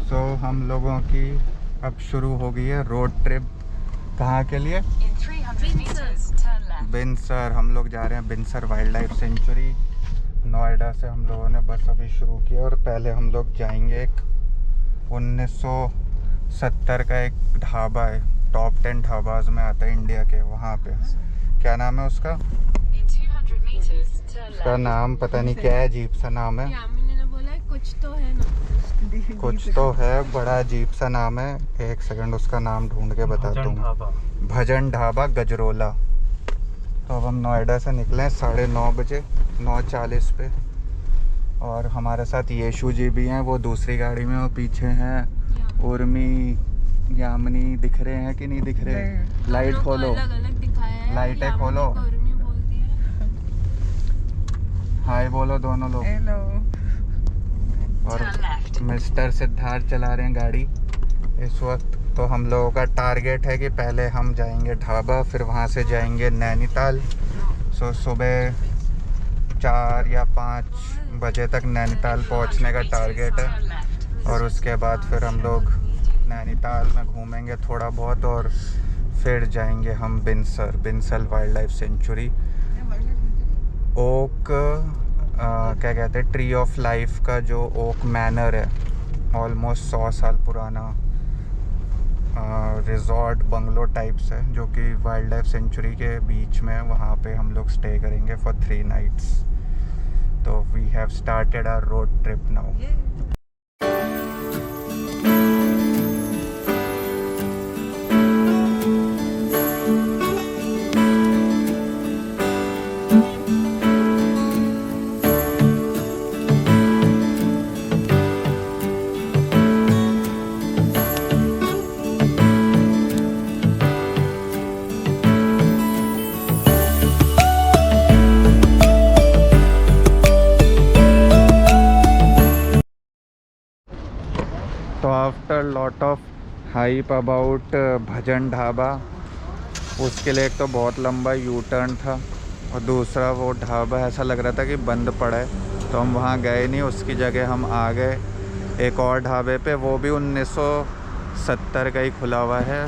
सो हम लोगों की अब शुरू हो गई है रोड ट्रिप। कहाँ के लिए? बिनसर। हम लोग जा रहे हैं बिनसर वाइल्ड लाइफ सेंचुरी। नोएडा से हम लोगों ने बस अभी शुरू किया और पहले हम लोग जाएंगे एक 1970 का एक ढाबा है, टॉप 10 ढाबाज में आता है इंडिया के। वहाँ पे क्या नाम है उसका? उसका नाम पता नहीं क्या है, अजीब सा नाम है। कुछ तो है ना, कुछ तो है, बड़ा अजीब सा नाम है। एक सेकंड उसका नाम ढूंढ के बताता हूँ। भजन ढाबा गजरोला। तो अब हम नोएडा से निकले 9:30 बजे, 9:40 पे। और हमारे साथ येशु जी भी हैं, वो दूसरी गाड़ी में। वो पीछे हैं उर्मी, यामिनी। दिख रहे हैं कि नहीं दिख रहे? लाइट खोलो, लाइटें खोलो। हाय बोलो दोनों लोग। हेलो। और मिस्टर सिद्धार्थ चला रहे हैं गाड़ी इस वक्त। तो हम लोगों का टारगेट है कि पहले हम जाएंगे ढाबा, फिर वहाँ से जाएंगे नैनीताल। सो सुबह 4 या 5 बजे तक नैनीताल पहुँचने का टारगेट है। और उसके बाद फिर हम लोग नैनीताल में घूमेंगे थोड़ा बहुत और फिर जाएंगे हम बिनसर वाइल्ड लाइफ सेंचुरी। ओक क्या कहते हैं, ट्री ऑफ लाइफ का जो ओक मैनर है, ऑलमोस्ट 100 साल पुराना रिजॉर्ट बंगलो टाइप्स है, जो कि वाइल्ड लाइफ सेंचुरी के बीच में। वहाँ पे हम लोग स्टे करेंगे फॉर 3 नाइट्स। तो we have started our road trip now. तो after lot of hype about Bhajan Dhaba, उसके लिए एक तो बहुत लंबा यू टर्न था और दूसरा वो ढाबा ऐसा लग रहा था कि बंद पड़ा है, तो हम वहाँ गए नहीं। उसकी जगह हम आ गए एक और ढाबे पे, वो भी 1970 का ही खुला हुआ है,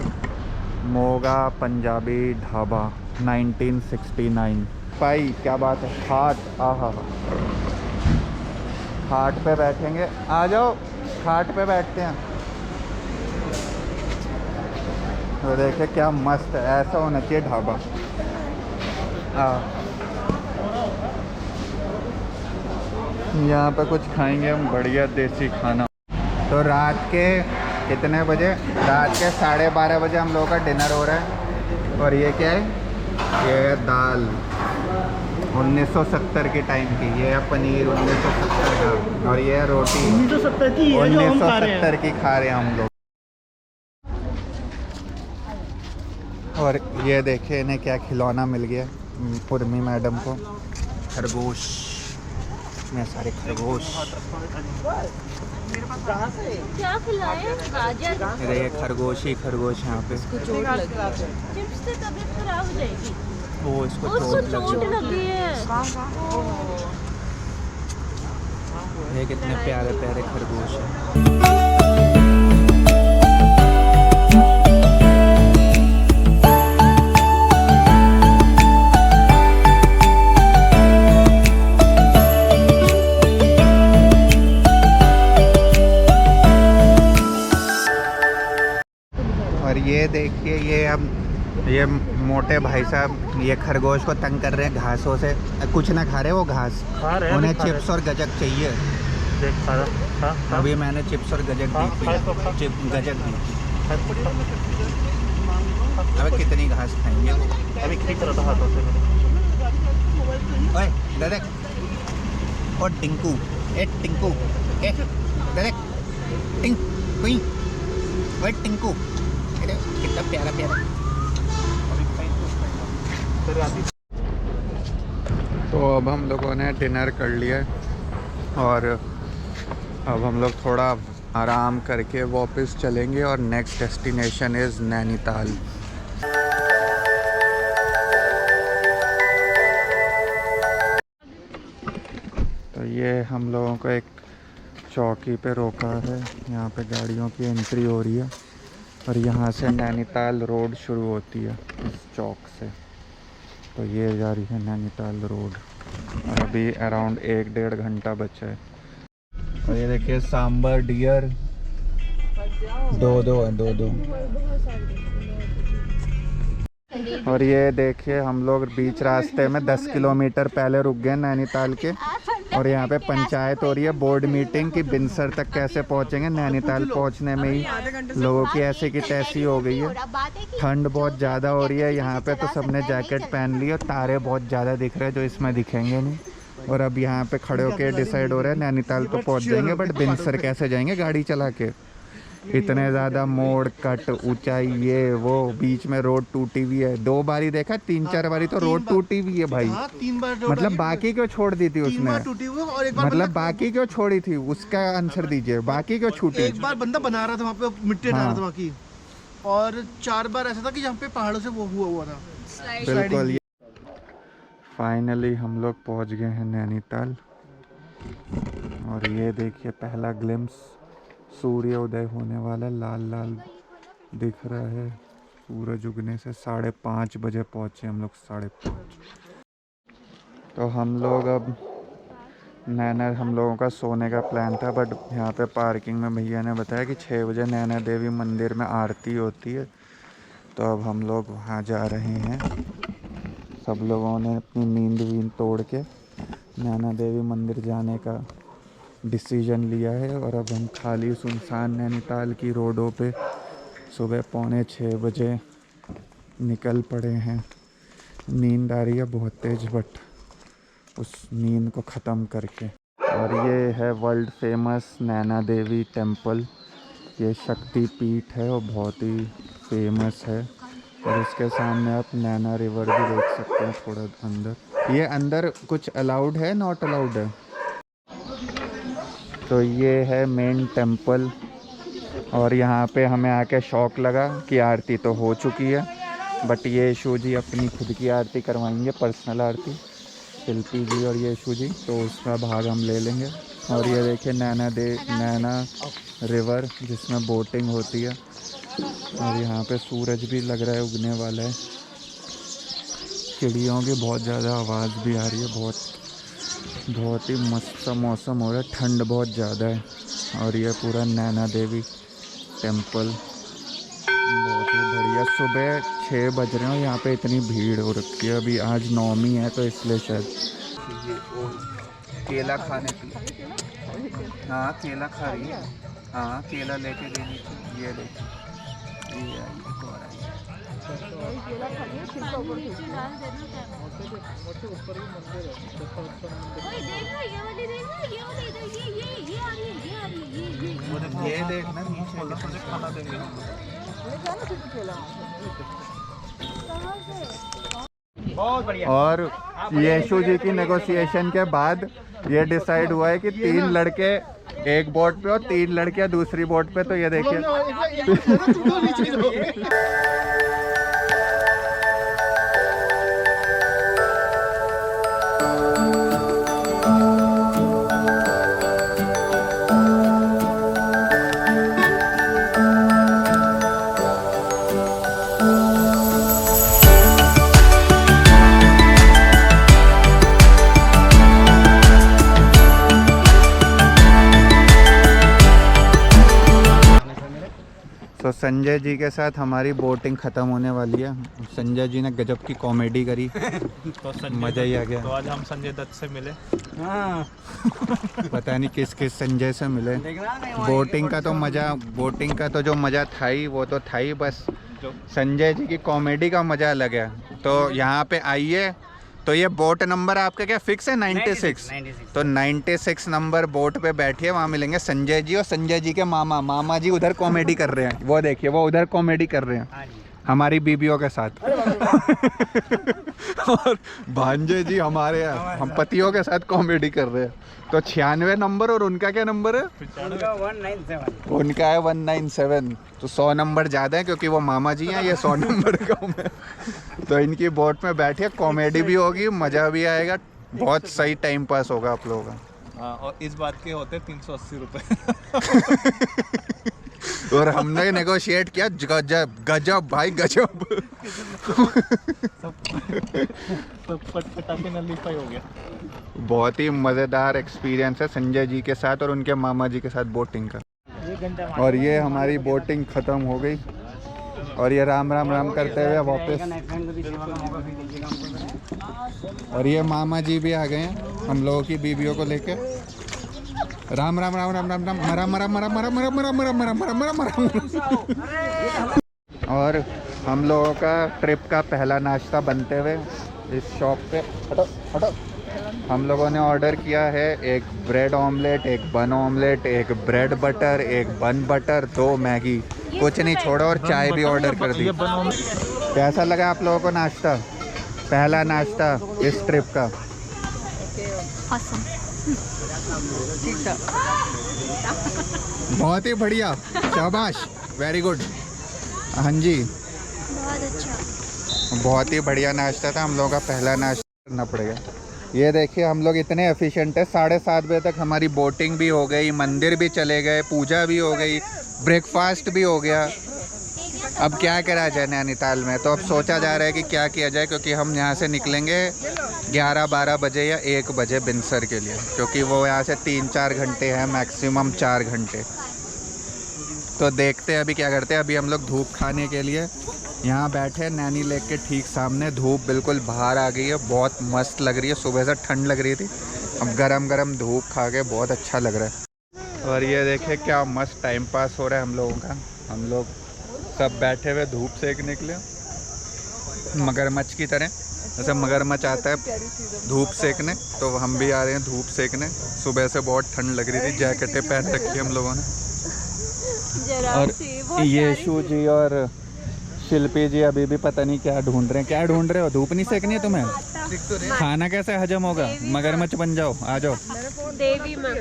मोगा पंजाबी ढाबा 1969। भाई क्या बात है, खाट। आहा, खाट पे बैठेंगे। आ जाओ, खाट पे बैठते हैं। तो देखे क्या मस्त है, ऐसा होना चाहिए ढाबा। यहाँ पे कुछ खाएंगे हम बढ़िया देसी खाना। तो रात के कितने बजे? रात के 12:30 बजे हम लोगों का डिनर हो रहा है। और ये क्या है? ये है दाल 1970 के टाइम की। ये है पनीर 1970 का। और ये है रोटी 1970 की है जो हम खा रहे हैं। 1970 की खा रहे हैं हम लोग। और ये देखिए इन्हें क्या खिलौना मिल गया उर्मी मैडम को। खरगोश, इतने सारे खरगोश। क्या खिलाए? गाजर। ये खरगोश ही खरगोश यहाँ पे। चिप्स से तबीयत खराब हो जाएगी। वो इसको उसको चोट चोट लगी है। ये कितने प्यारे प्यारे खरगोश हैं। और ये देखिए, ये मोटे भाई साहब ये खरगोश को तंग कर रहे हैं घासों से। कुछ ना खा रहे वो घास, उन्हें चिप्स और गजक चाहिए। अभी मैंने चिप्स और गजक दी थी, गजक दी थी। अबे कितनी घास खाएंगे वो? अभी खींच रहा था हाथों से। ओए दरेक, ओ टिंकू, ए टिंकू, ए दरेक, टिंकू, ओए टिंकू, कितना प्यारा प्यारा। तो अब हम लोगों ने डिनर कर लिया और अब हम लोग थोड़ा आराम करके वापस चलेंगे और नेक्स्ट डेस्टिनेशन इज़ नैनीताल। तो ये हम लोगों को एक चौकी पे रोका है, यहाँ पे गाड़ियों की एंट्री हो रही है और यहाँ से नैनीताल रोड शुरू होती है इस चौक से। तो ये जा रही है नैनीताल रोड और अभी अराउंड 1-1.5 घंटा बचा है। और ये देखिए सांबर डियर 2-2 है, 2-2। और ये देखिए हम लोग बीच रास्ते में 10 किलोमीटर पहले रुक गए नैनीताल के और यहाँ पे पंचायत हो रही है, बोर्ड मीटिंग की बिनसर तक कैसे पहुँचेंगे। नैनीताल पहुँचने में ही लोगों की ऐसी की तैसी हो गई है, ठंड बहुत ज़्यादा हो रही है यहाँ पे, तो सबने जैकेट पहन ली और तारे बहुत ज़्यादा दिख रहे हैं जो इसमें दिखेंगे नहीं। और अब यहाँ पे खड़े होके डिसाइड हो रहा है नैनीताल तो पहुँच जाएंगे बट बिनसर कैसे जाएंगे गाड़ी चला के। इतने ज़्यादा मोड़ कट ऊंचाई ये वो, बीच में रोड टूटी हुई है। 2 बारी देखा, 3-4 बारी तो रोड टूटी हुई है भाई। 3 बार मतलब बाकी क्यों छोड़ दी थी उसने, और एक बार मतलब बाकी क्यों छोड़ी थी उसका आंसर दीजिए, बाकी क्यों छूटी। एक बार बंदा बना रहा था वहाँ पे, मिट्टी डाल रहा था बाकी, और 4 बार ऐसा था कि जहाँ पे पहाड़ों से वो हुआ था। बिल्कुल। फाइनली हम लोग पहुँच गए हैं नैनीताल और ये देखिए पहला ग्लिम्स, सूर्य उदय होने वाला, लाल लाल दिख रहा है सूरज उगने से। 5:30 बजे पहुँचे हम लोग, 5:30। तो हम लोग अब नैना, हम लोगों का सोने का प्लान था बट यहाँ पे पार्किंग में भैया ने बताया कि 6 बजे नैना देवी मंदिर में आरती होती है, तो अब हम लोग वहाँ जा रहे हैं। सब लोगों ने अपनी नींद तोड़ के नैना देवी मंदिर जाने का डिसीजन लिया है और अब हम खाली सुनसान नैनीताल की रोडों पे सुबह 5:45 बजे निकल पड़े हैं। नींद आ रही है बहुत तेज बट उस नींद को ख़त्म करके। और ये है world famous Naina Devi temple, ये शक्ति पीठ है और बहुत ही फेमस है। और इसके सामने आप नैना रिवर भी देख सकते हैं थोड़ा अंदर। ये अंदर कुछ अलाउड है, नॉट अलाउड है। तो ये है मेन टेम्पल और यहाँ पे हमें आके शौक लगा कि आरती तो हो चुकी है बट ये यशु जी अपनी खुद की आरती करवाएंगे, पर्सनल आरती, शिल्पी जी और ये यशु जी, तो उसका भाग हम ले लेंगे। और ये देखिए नैना रिवर जिसमें बोटिंग होती है और यहाँ पे सूरज भी लग रहा है उगने वाला है। चिड़ियों की बहुत ज़्यादा आवाज़ भी आ रही है, बहुत ही मस्त मौसम हो रहा है, ठंड बहुत ज़्यादा है। और ये पूरा नैना देवी टेम्पल बहुत ही बढ़िया। सुबह 6 बज रहे हैं, यहाँ पे इतनी भीड़ हो रखी है, अभी आज नवमी है तो इसलिए शायद। केला खाने की, हाँ केला खा रही है, हाँ केला लेके देनी चाहिए। ये देखिए ये देखना नीचे खाना देंगे। और यशु जी की नेगोशिएशन के बाद ये डिसाइड हुआ है कि 3 लड़के एक बोट पे और 3 लड़कियां दूसरी बोट पे। तो ये देखिए तो संजय जी के साथ हमारी बोटिंग ख़त्म होने वाली है। संजय जी ने गजब की कॉमेडी करी तो मज़ा ही आ गया। तो आज हम संजय दत्त से मिले। पता नहीं किस संजय से मिले। बोटिंग का तो जो मज़ा था ही वो तो था ही, बस संजय जी की कॉमेडी का मज़ा अलग है। तो यहाँ पे आइए। तो ये बोट नंबर आपका क्या फिक्स है? 96। तो 96 नंबर बोट पे बैठिए, वहाँ मिलेंगे संजय जी और संजय जी के मामा जी उधर कॉमेडी कर रहे हैं। वो देखिए वो उधर कॉमेडी कर रहे हैं हमारी बीबियों के साथ। और भांजे जी हमारे हम पतियों के साथ कॉमेडी कर रहे हैं। तो 96 नंबर और उनका क्या नंबर है? उनका है 197। तो 100 नंबर ज़्यादा है क्योंकि वो मामा जी हैं, ये 100 नंबर कम है। तो इनकी बोट में बैठिए, कॉमेडी भी होगी, मज़ा भी आएगा, बहुत सही टाइम पास होगा आप लोगों का। हाँ, और इस बात के होते 380 रुपये। और हमने नेगोशिएट किया गजब गजब भाई गजब। सब पटा के नलीफाई हो गया। बहुत ही मज़ेदार एक्सपीरियंस है संजय जी के साथ और उनके मामा जी के साथ बोटिंग का। और ये हमारी बोटिंग ख़त्म हो गई और ये राम राम राम करते हुए वापस। और ये मामा जी भी आ गए हैं हम लोगों की बीवियों को लेके। राम राम राम राम राम राम मरा मरा मरा मरा मरा मरा मरा मरा मरा मरा मरा। और हम लोगों का ट्रिप का पहला नाश्ता बनते हुए इस शॉप पे। हटो हटो। हम लोगों ने ऑर्डर किया है एक ब्रेड ऑमलेट, एक बन ऑमलेट, एक ब्रेड बटर, एक बन बटर, 2 मैगी, कुछ नहीं छोड़ा और चाय भी ऑर्डर कर दी। कैसा लगा आप लोगों को नाश्ता, पहला नाश्ता इस ट्रिप का? बहुत ही बढ़िया, शाबाश, वेरी गुड। हाँ जी, बहुत अच्छा। बहुत ही बढ़िया नाश्ता था। हम लोगों का पहला नाश्ता करना पड़ेगा। ये देखिए हम लोग इतने एफिशिएंट है, 7:30 बजे तक हमारी बोटिंग भी हो गई, मंदिर भी चले गए, पूजा भी हो गई, ब्रेकफास्ट भी हो गया। अब क्या करा जाए नैनीताल में, तो अब सोचा जा रहा है कि क्या किया जाए, क्योंकि हम यहाँ से निकलेंगे 11-12 बजे या 1 बजे बिनसर के लिए, क्योंकि वो यहाँ से 3-4 घंटे हैं, मैक्सिमम 4 घंटे। तो देखते हैं अभी क्या करते हैं। अभी हम लोग धूप खाने के लिए यहाँ बैठे हैं नैनी लेक के ठीक सामने। धूप बिल्कुल बाहर आ गई है, बहुत मस्त लग रही है। सुबह से ठंड लग रही थी, अब गरम गरम धूप खा के बहुत अच्छा लग रहा है। और ये देखिए क्या मस्त टाइम पास हो रहा है हम लोगों का। हम लोग सब बैठे हुए धूप सेकने के लिए, मगरमच्छ की तरह। जैसे मगरमच्छ आता है धूप सेकने, तो हम भी आ रहे हैं धूप सेकने। सुबह से बहुत ठंड लग रही थी, जैकेटें पहन रखी हम लोगों ने। और यीशु जी और शिल्पी जी अभी भी पता नहीं क्या ढूंढ रहे हैं। क्या ढूंढ रहे हो? धूप नहीं सेकनी है तुम्हें? खाना कैसे हजम होगा? मगरमच्छ बन जाओ, आ जाओ। देवी माँ।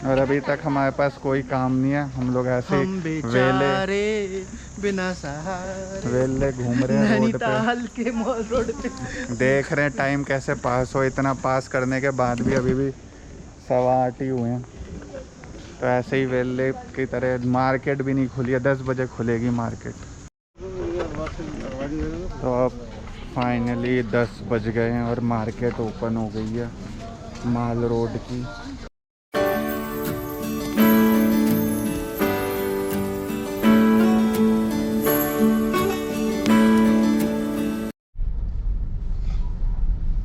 और अभी तक हमारे पास कोई काम नहीं है, हम लोग ऐसे हम बेचारे बिना सहारे वेले घूम रहे हैं रोड नैनीताल के मॉल रोड पे। पे। देख रहे हैं टाइम कैसे पास हो। इतना पास करने के बाद भी अभी भी 8:15 ही हुए हैं। तो ऐसे ही वेले की तरह। मार्केट भी नहीं खुली है, 10 बजे खुलेगी मार्केट। तो अब फाइनली 10 बज गए हैं और मार्केट ओपन हो गई है माल रोड की।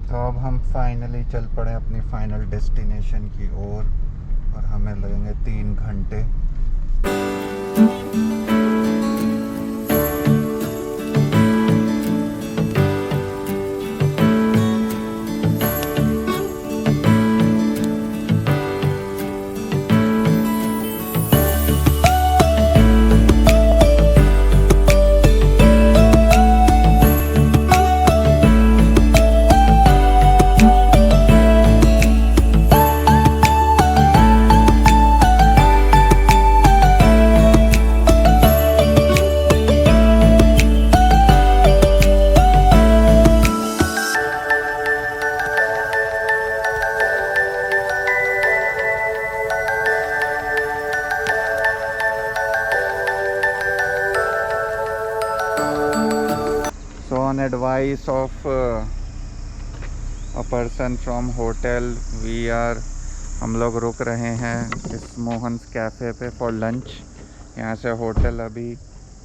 तो अब हम फाइनली चल पड़े अपनी फाइनल डेस्टिनेशन की ओर और हमें लगेंगे 3 घंटे। On advice of a person from hotel, हम लोग रुक रहे हैं इस मोहन्स कैफ़े पे फॉर लंच। यहाँ से होटल अभी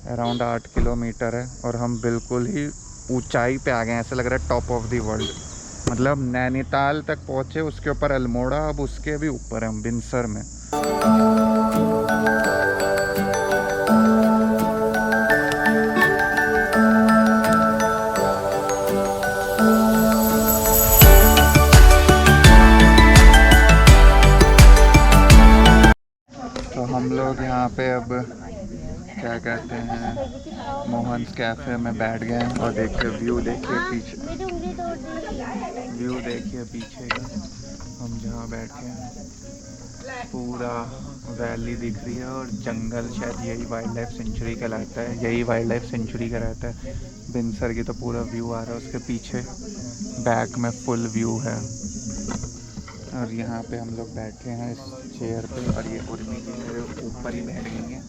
अराउंड 8 किलोमीटर है और हम बिल्कुल ही ऊंचाई पे आ गए हैं। ऐसा लग रहा है टॉप ऑफ द वर्ल्ड। मतलब नैनीताल तक पहुँचे, उसके ऊपर अल्मोड़ा, अब उसके भी ऊपर है हम बिनसर में। हम लोग यहाँ पे अब क्या कहते हैं मोहन्स कैफ़े में बैठ गए हैं और देखिए व्यू देखिए पीछे, व्यू देखिए पीछे का। हम जहाँ बैठे हैं पूरा वैली दिख रही है और जंगल, शायद यही वाइल्ड लाइफ सेंचुरी कहलाता है, यही वाइल्ड लाइफ सेंचुरी कहलाता है। बिनसर की तो पूरा व्यू आ रहा है उसके पीछे, बैक में फुल व्यू है। और यहाँ पे हम लोग बैठे हैं इस चेयर पे और ये उर्मी जी मेरे ऊपर ही बैठ गई हैं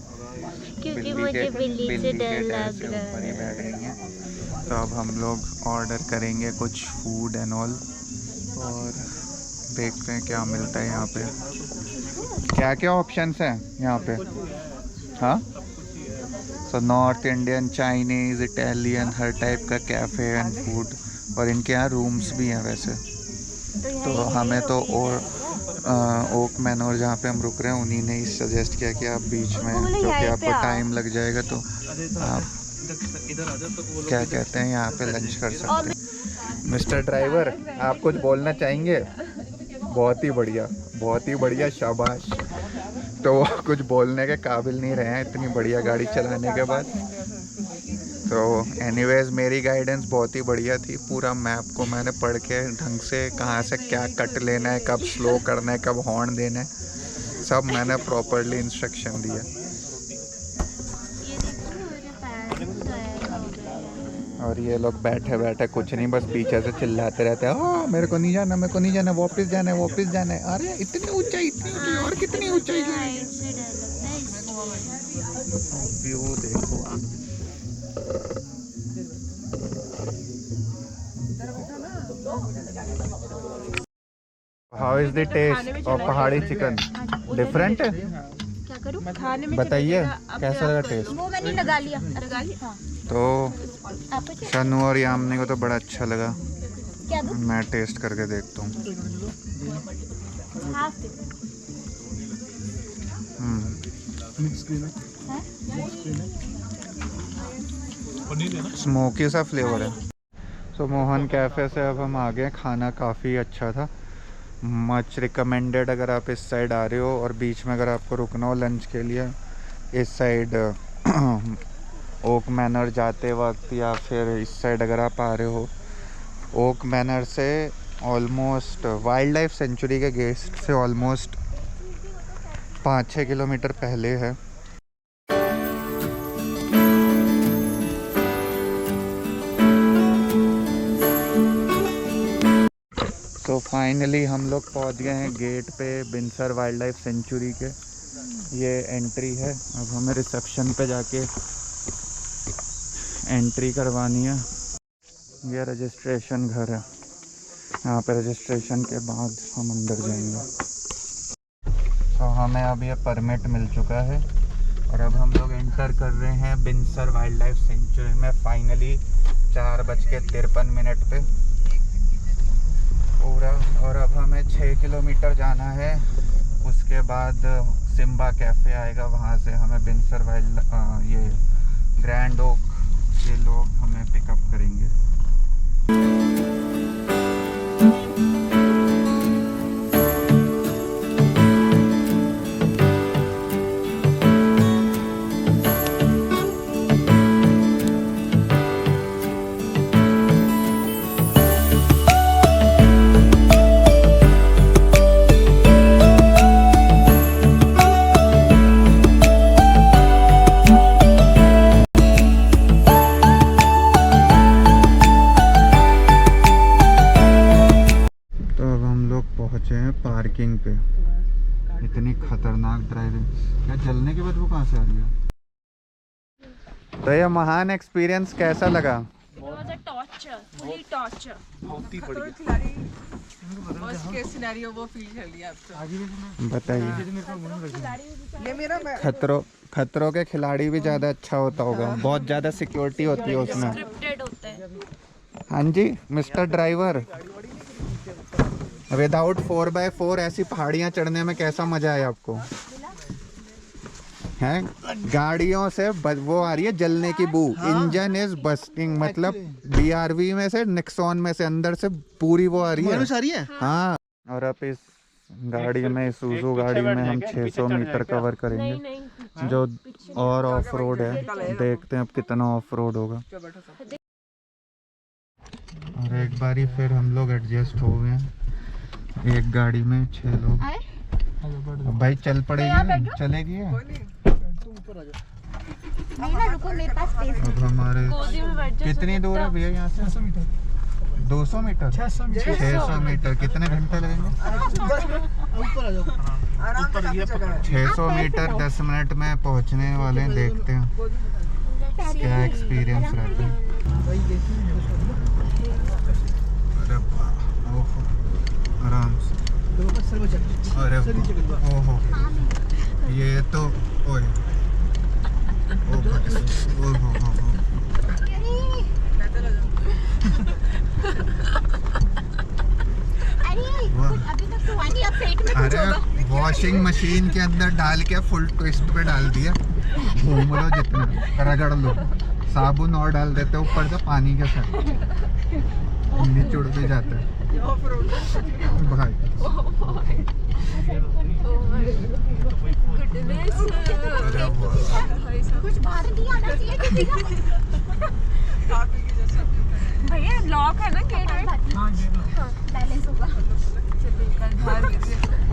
क्योंकि मुझे बिल्ली से डर लग रहा ऊपर ही है। बैठ गई हैं। तो अब हम लोग ऑर्डर करेंगे कुछ फूड एंड ऑल और देखते हैं क्या मिलता है यहाँ पे, क्या क्या ऑप्शंस हैं यहाँ पे। हाँ, so North Indian, Chinese, Italian, हर टाइप का कैफ़े एंड फूड, और इनके यहाँ रूम्स भी हैं वैसे। तो हमें तो और ओक मैनोर जहाँ पे हम रुक रहे हैं उन्हीं ने ही सजेस्ट किया कि आप बीच में, क्योंकि आपको टाइम लग जाएगा तो आप क्या कहते हैं यहाँ पे लंच कर सकते हैं। मिस्टर ड्राइवर, आप कुछ बोलना चाहेंगे? बहुत ही बढ़िया, शाबाश। तो वो कुछ बोलने के काबिल नहीं रहे हैं इतनी बढ़िया गाड़ी चलाने के बाद। तो एनीवेज मेरी गाइडेंस बहुत ही बढ़िया थी, पूरा मैप को मैंने पढ़ के ढंग से कहाँ से क्या कट लेना है, कब स्लो करना है, कब हॉर्न देना है, सब मैंने प्रॉपरली इंस्ट्रक्शन दिया। और ये लोग बैठे बैठे कुछ नहीं, बस पीछे से चिल्लाते रहते हैं, हाँ मेरे को नहीं जाना, मेरे को नहीं जाना, वापस जाना है, वापस जाना है। अरे इतनी ऊंचाई और कितनी ऊंचाई है। व्यू देखो, how is the taste of पहाड़ी चिकन? डिफरेंट है? क्या करूं? खाने में बताइए कैसा लगा टेस्ट? वो मैंने लगा लिया। हाँ। तो शनु और यामनी को तो बड़ा अच्छा लगा। क्या दूं? मैं टेस्ट करके देखता हूँ। स्मोकी सा फ्लेवर है। सो मोहन कैफ़े से अब हम आ गए। खाना काफ़ी अच्छा था, मच रिकमेंडेड। अगर आप इस साइड आ रहे हो और बीच में अगर आपको रुकना हो लंच के लिए, इस साइड ओक मैनर जाते वक्त, या फिर इस साइड अगर आप आ रहे हो, ओक मैनर से ऑलमोस्ट वाइल्ड लाइफ सेंचुरी के गेट से ऑलमोस्ट 5-6 किलोमीटर पहले है। तो फाइनली हम लोग पहुंच गए हैं गेट पे बिनसर वाइल्ड लाइफ सेंचुरी के। ये एंट्री है, अब हमें रिसेप्शन पे जाके एंट्री करवानी है। ये रजिस्ट्रेशन घर है, यहाँ पे रजिस्ट्रेशन के बाद हम अंदर जाएंगे। तो हमें अब ये परमिट मिल चुका है और अब हम लोग एंटर कर रहे हैं बिनसर वाइल्ड लाइफ सेंचुरी में फाइनली 4:53 पे पूरा। और अब हमें 6 किलोमीटर जाना है, उसके बाद सिम्बा कैफ़े आएगा, वहाँ से हमें बिनसर वाइल्ड ये ग्रैंड ओक के लोग हमें पिकअप करेंगे। पार्किंग पे इतनी खतरनाक ड्राइविंग, क्या जलने की बदबू कहाँ से आ रही है? तो ये महान एक्सपीरियंस कैसा लगा? बताइए। खतरों के खिलाड़ी भी ज्यादा अच्छा होता होगा, बहुत ज्यादा सिक्योरिटी होती है उसमें। हाँ जी मिस्टर ड्राइवर, विदाउट 4x4 ऐसी पहाड़ियाँ चढ़ने में कैसा मजा आया आपको? हैं गाड़ियों से वो आ रही है जलने की बू। इंजन इज बस्टिंग, मतलब BRV में से, नेक्सॉन में से अंदर से पूरी वो आ रही है। हाँ, और अब इस गाड़ी में, सुजू गाड़ी में हम 600 मीटर कवर करेंगे, जो और ऑफ रोड है। देखते हैं अब कितना ऑफ रोड होगा। और एक बारी फिर हम लोग एडजस्ट हो गए हैं, एक गाड़ी में 6 लोग। अब भाई चल पड़ेगी, चलेगी ये? तुम ऊपर आ जाओ। नहीं ना, रुको, मेरे पास स्पेस अब हमारे गोदी में बैठ जाओ। कितनी दूर है भैया यहाँ से? 200 मीटर 600 मीटर। कितने घंटे लगेंगे? ऊपर आ जाओ। ऊपर ये पकड़। 600 मीटर 10 मिनट में पहुँचने वाले हैं। देखते हैं क्या एक्सपीरियंस रहता है। अरे वाह, ओहो, आराम से। अरे ओहो, ये तो ओए ओहो, अभी तक तो वानी अब पेट में कुछ अरे होगा। वॉशिंग मशीन के अंदर डाल के फुल ट्विस्ट पे डाल दिया। घूम लो जितना, रगड़ लो, साबुन और डाल देते ऊपर से पानी के साथ, निचुड़ भी जाता है भाई। अरे वाह, कुछ बाहर नहीं आना चाहिए किसी का। भैया लॉक है ना गेट में? हाँ, बैलेंस होगा। ओ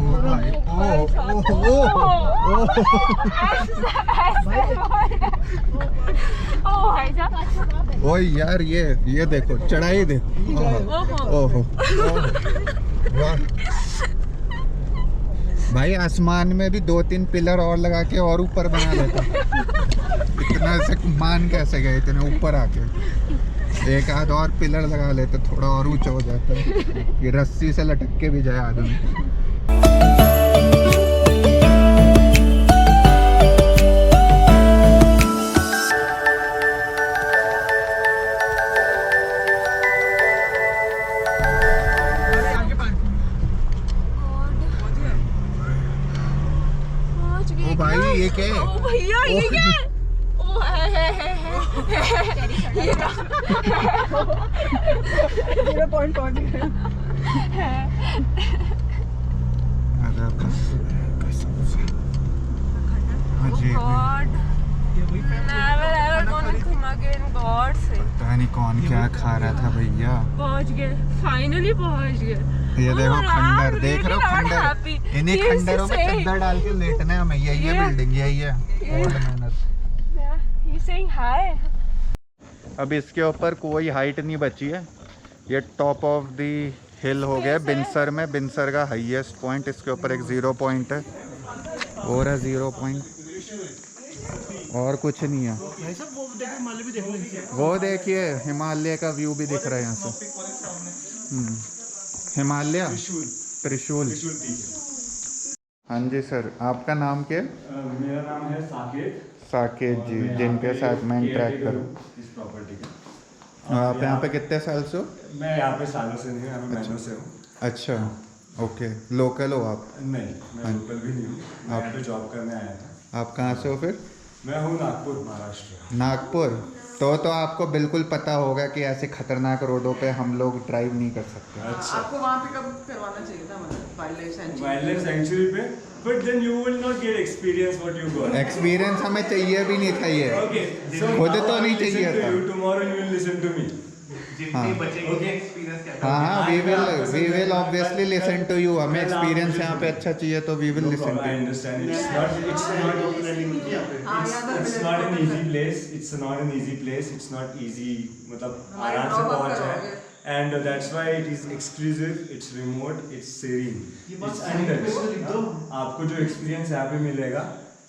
भाई, ओ यार, ये देखो चढ़ाई देखो। ओहो, वाह भाई, आसमान में भी 2-3 पिलर और लगा के और ऊपर बना लेता। इतना से मान कैसे गए इतने ऊपर आके? एक आध और पिलर लगा लेते, थोड़ा और ऊंचा हो जाता है। ये रस्सी से लटक के भी जाए आदमी। ओ भाई, ये क्या है? ओ भैया, ये क्या है? ओ है। ये 0 पॉइंट पहुंच गए। पता नहीं कौन क्या खा रहा था भैया। पहुंच गए, फाइनली पहुंच गए। ये देखो खंडर, देख रहे हो खंडर? इन्हीं खंडरों में चद्दर डाल के लेटने हमें। यही है बिल्डिंग, यही है ओल्ड मैनर। अब इसके ऊपर कोई हाइट नहीं बची है। ये टॉप ऑफ दी हिल हो गया बिनसर में। बिनसर का हाईएस्ट पॉइंट, इसके ऊपर एक 0 पॉइंट है और है 0 पॉइंट, और कुछ नहीं है। वो देखिए हिमालय का व्यू भी दिख रहा है यहाँ से। हिमालय त्रिशूल। हाँ जी सर, आपका नाम क्या? मेरा नाम है साकेत। साकेत जी, जिनके साथ मैं इंटरेक्ट करूँ। इस प्रॉपर्टी के आप यहाँ पे कितने साल से हो? मैं यहाँ पे सालों से नहीं हूँ, यहाँ पे महीनों से हूँ। अच्छा, ओके। लोकल हो आप? नहीं, मैं लोकल भी नहीं हूँ, मैं यहाँ पे जॉब करने आया था। आप कहाँ से हो फिर? मैं हूँ नागपुर, महाराष्ट्र। नागपुर। तो आपको बिल्कुल पता होगा कि ऐसे खतरनाक रोडों पे हम लोग ड्राइव नहीं कर सकते। अच्छा, आपको वहाँ पे कब करवाना चाहिए था, मतलब वाइल्ड लाइफ सेंचुरी पे? But then you will not get experience what you got. Experience हमें चाहिए भी नहीं था ये। ओके, सो खुद तो नहीं चाहिए था। Tomorrow you will listen to me. हाँ हाँ, we will obviously listen to you. हमें एक्सपीरियंस यहाँ पे अच्छा चाहिए तो we will listen to. I understand. It's not an easy place. It's not an easy place. It's not easy. मतलब आराम से पहुँच जाए. And that's why it is exclusive. It's remote. It's serene. It's untouched. आपको जो experience यहाँ पे मिलेगा,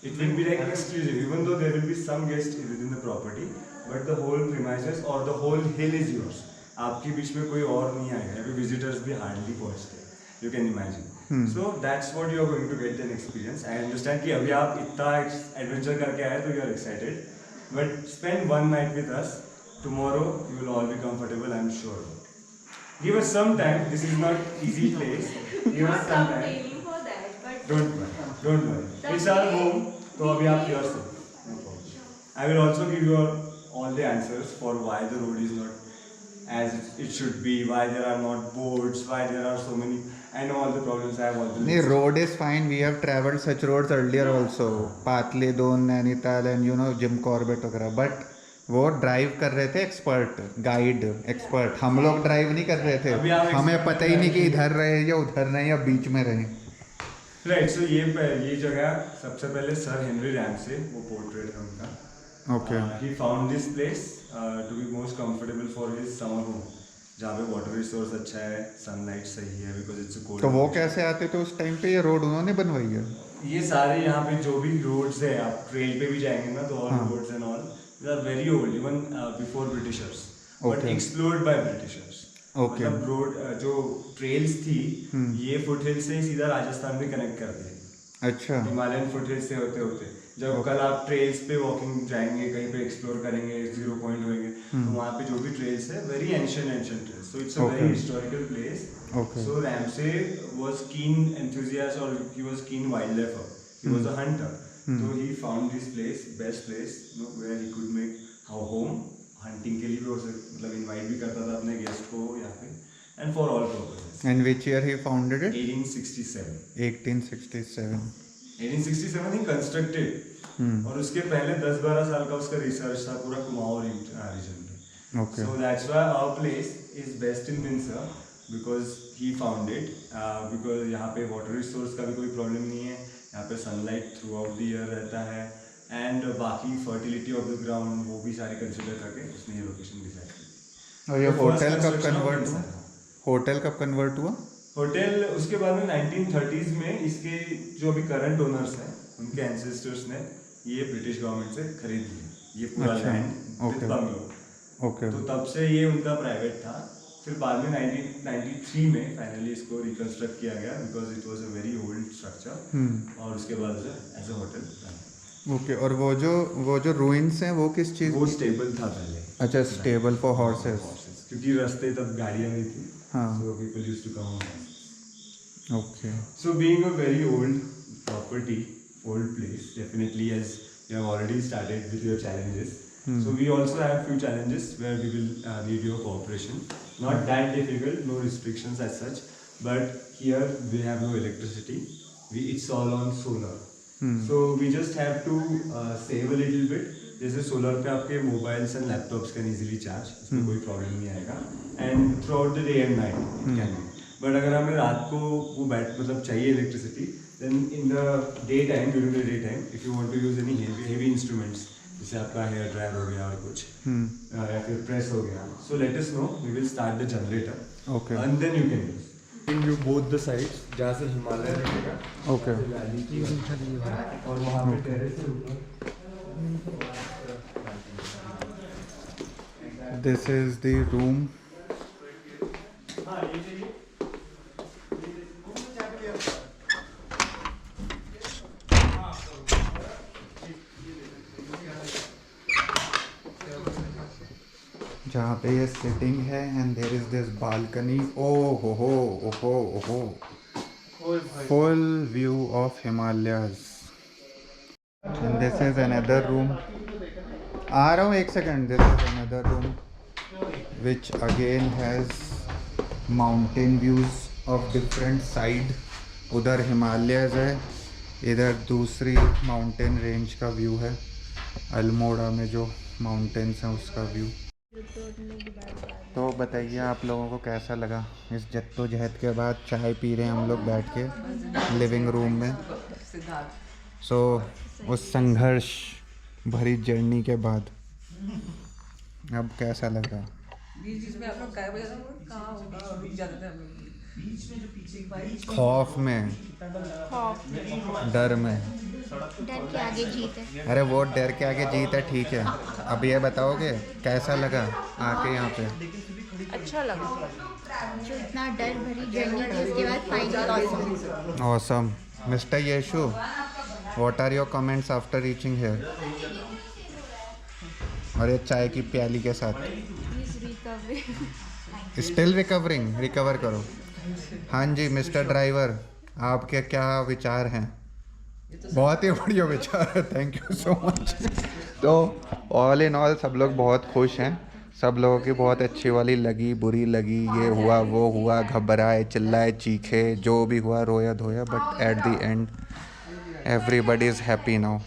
it will be like exclusive. Even though there will be some guests within the property, but the whole premises or the whole hill is yours. आपके बीच में कोई और नहीं आएगा. यहाँ पे visitors भी hardly पहुँचते. You can imagine. So that's what you are going to get an experience. I understand कि अभी आप इतना adventure करके आए तो you are excited. But spend one night with us. Tomorrow you will all be comfortable. I'm sure. Give us some time. This is not easy place. Give us some time. Don't worry. Don't worry. It's our home. तो अभी आप here से. No problem. I will also give you all the answers for why the road is not as it should be, why there are not boards, why there are so many. I know all the problems. I have all the. नहीं, road is fine. We have traveled such roads earlier also. पातली दोन, Nainital and you know Jim Corbett वगैरह. But वो drive कर रहे थे expert, guide expert. हम लोग drive नहीं कर रहे थे. हमें पता ही नहीं कि इधर रहे या उधर रहे या बीच में रहे. राइट, सो ये जगह सबसे पहले सर हेनरी रैमसे, वो पोर्ट्रेट है उनका. Okay. He found this place to be most comfortable for his summer home, जहाँ पे वाटर रिसोर्स अच्छा है, सनलाइट सही है, बिकॉज इट्स कोल्ड. तो वो कैसे आते थे उस टाइम पे? ये रोड उन्होंने बनवाई है? ये सारे यहाँ पे जो भी रोड्स है, आप ट्रेल पे भी जाएंगे ना, तो ऑल हाँ. Roads and all they are very old, even before Britishers, but Okay. Explored by Britishers. Okay. मतलब रोड जो ट्रेल्स थी, ये फुटहिल से सीधा राजस्थान में कनेक्ट कर दिए. अच्छा. हिमालयन फुटहिल से होते होते जब कल आप ट्रेल्स पे वॉकिंग जाएंगे, कहीं पे एक्सप्लोर करेंगे, 0 पॉइंट होंगे, तो वहाँ पे जो भी ट्रेल्स है, very ancient trails, so it's a very historical place. Okay. So Ramsay was keen enthusiast, or he was keen wildlifer. He was a hunter. So he found this place, best place, you know, where he could make our home. Hunting के लिए भी उसे मतलब invite भी करता था अपने guest को यहाँ पे, and for all purposes. And which year he founded it? 1867. 1867. 1867 he constructed. और उसके पहले 10-12 साल का उसका रिसर्च था पूरा कुमाऊं रीजन में. Okay. So that's why our place is best in Minsa, because he found it. Because यहाँ पे water resource का भी कोई problem नहीं है, यहाँ पे sunlight throughout the year रहता है, and बाकी fertility of the ground वो भी सारी consider करके उसने ये location decide की. और ये The first होटल कब construction of कन्वर्ट Minsa हुआ? था. होटल कब कन्वर्ट हुआ? होटल उसके बाद में 1930s में इसके जो अभी करंट ओनर्स हैं, उनके एंसेस्टर्स ने ये ब्रिटिश गवर्नमेंट से खरीद लिया, ये पूरा अच्छा, लैंड okay. बंगलो. Okay. तो तब से ये उनका प्राइवेट था. फिर बाद में 1993 में फाइनली इसको रिकंस्ट्रक्ट किया गया, because it was a very old structure, और उसके बाद एज अ होटल. ओके. और वो जो रूइंस हैं वो किस चीज़? वो स्टेबल था पहले. अच्छा, स्टेबल फॉर हॉर्सेस. क्योंकि रास्ते तब गाड़ियाँ नहीं थी, हाँ. so people used to come on. Okay. So being a very old property, old place, definitely, as you have already started with your challenges. So we also have few challenges where we will need your cooperation. Not that difficult, no restrictions as such, but here we have no electricity. It's all on solar. So we just have to save a little bit. जैसे solar पे आपके mobiles and laptops can easily charge, उसमें कोई problem नहीं आएगा, and throughout the day and night it can be. But अगर हमें रात को वो मतलब चाहिए electricity, then in the day time, during the day time, if you want to use any heavy instruments, जैसे आपका हेयर ड्रायर हो गया और कुछ, या फिर प्रेस हो गया, so let us know, we will start the generator. Okay. And then you can use you both the sides, जहाँ से हिमालय रहेगा, Okay. वैली की, और वहाँ पे टेरेस से ऊपर. This is the room. जहाँ पे ये सिटिंग है, and there is this balcony. ओहो full view of Himalayas. And this is another room. आ रहा हूँ, एक second. This is another room which again has mountain views of different side. उधर हिमालयस है, इधर दूसरी माउंटेन रेंज का व्यू है, अल्मोड़ा में जो माउंटेन्स हैं उसका व्यू. तो बताइए आप लोगों को कैसा लगा इस जद्दोजहद के बाद? चाय पी रहे हैं हम लोग बैठ के लिविंग रूम में. सो उस संघर्ष भरी जर्नी के बाद अब कैसा लग रहा? बीच में आप लोग गायब हो जाते हैं, कहाँ होगा, रुक जाते हैं हम लोग. खौफ में, डर में. डर के आगे जीत है. अरे वो डर के आगे जीत है, ठीक है. अब ये बताओगे कैसा लगा आके यहाँ पे? अच्छा लगा. जो इतना डर भरी जर्नी थी उसके बाद finally awesome. Mister Yashu, what are your comments after reaching here? और ये चाय की प्याली के साथ. Still recovering. रिकवर करो. हाँ जी मिस्टर ड्राइवर, आपके क्या विचार हैं? बहुत ही बढ़िया विचार है, थैंक यू सो मच. तो ऑल इन ऑल सब लोग बहुत खुश हैं. सब लोगों की बहुत अच्छी वाली लगी, बुरी लगी, ये हुआ वो हुआ, घबराए, चिल्लाए, चीखे, जो भी हुआ, रोया धोया, but at the end everybody is happy now.